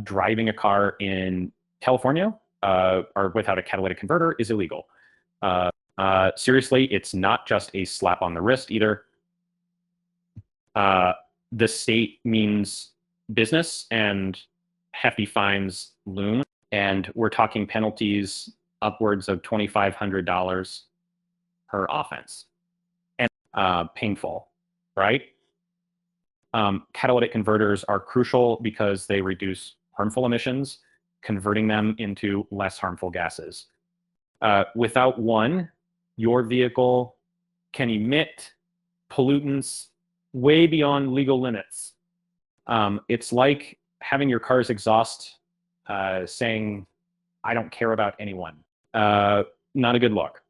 driving a car in California or without a catalytic converter is illegal. Seriously, it's not just a slap on the wrist either. The state means business, and hefty fines loom. And we're talking penalties upwards of $2,500 per offense. And painful, right? Catalytic converters are crucial because they reduce harmful emissions, converting them into less harmful gases. Without one, your vehicle can emit pollutants way beyond legal limits. It's like having your car's exhaust saying, "I don't care about anyone." Not a good look.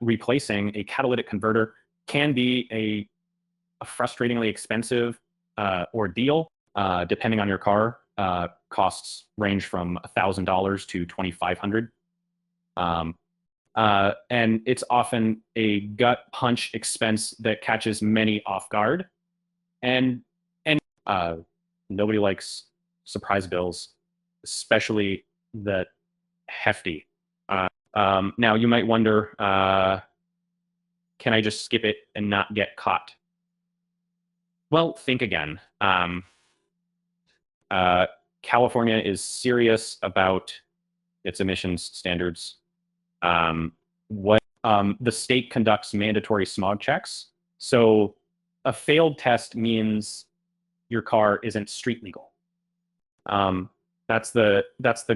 Replacing a catalytic converter can be a frustratingly expensive ordeal, depending on your car. Costs range from $1,000 to $2,500. And it's often a gut punch expense that catches many off guard. And nobody likes surprise bills, especially the hefty. Now you might wonder, can I just skip it and not get caught? Well, think again. California is serious about its emissions standards. The state conducts mandatory smog checks. So a failed test means your car isn't street legal. That's the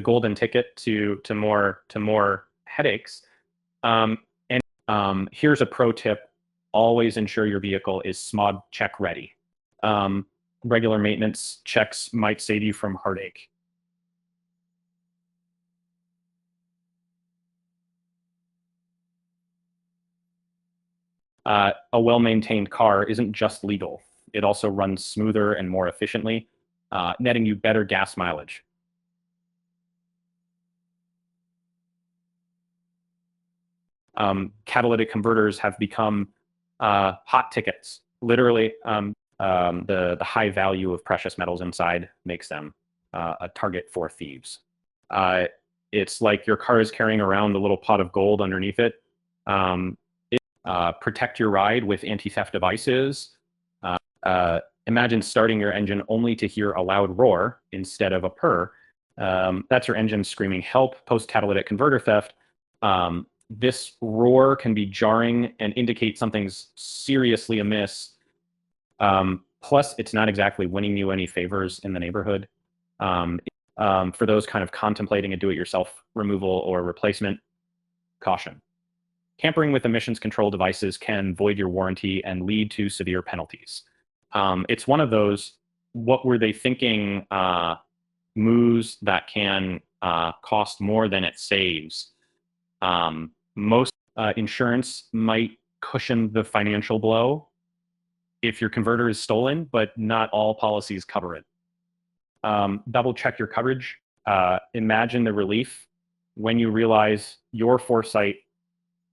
golden ticket to more headaches. Here's a pro tip: always ensure your vehicle is smog check ready. Regular maintenance checks might save you from heartache. A well-maintained car isn't just legal. It also runs smoother and more efficiently, netting you better gas mileage. Catalytic converters have become hot tickets. Literally, the high value of precious metals inside makes them a target for thieves. It's like your car is carrying around a little pot of gold underneath it. Protect your ride with anti-theft devices. Imagine starting your engine only to hear a loud roar instead of a purr. That's your engine screaming help post-catalytic converter theft. This roar can be jarring and indicate something's seriously amiss. Plus, it's not exactly winning you any favors in the neighborhood. For those kind of contemplating a do-it-yourself removal or replacement, caution. Tampering with emissions control devices can void your warranty and lead to severe penalties. It's one of those what were they thinking moves that can cost more than it saves. Most insurance might cushion the financial blow if your converter is stolen, but not all policies cover it. Double check your coverage. Imagine the relief when you realize your foresight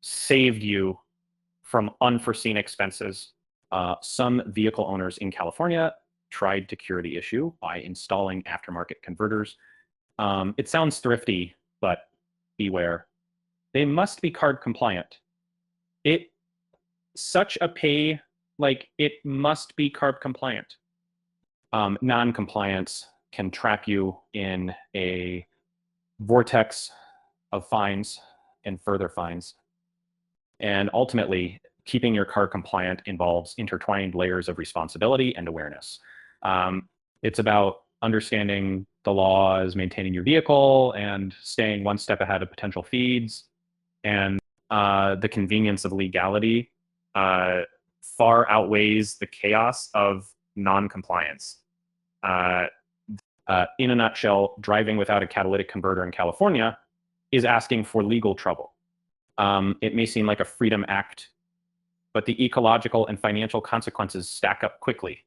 saved you from unforeseen expenses. Some vehicle owners in California tried to cure the issue by installing aftermarket converters. It sounds thrifty, but beware. They must be CARB compliant. It must be CARB compliant. Non-compliance can trap you in a vortex of fines and further fines. And ultimately, keeping your car compliant involves intertwined layers of responsibility and awareness. It's about understanding the laws, maintaining your vehicle, and staying one step ahead of potential feeds. And the convenience of legality far outweighs the chaos of non-compliance. In a nutshell, driving without a catalytic converter in California is asking for legal trouble. It may seem like a freedom act, but the ecological and financial consequences stack up quickly.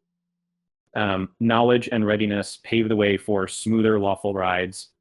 Knowledge and readiness pave the way for smoother, lawful rides,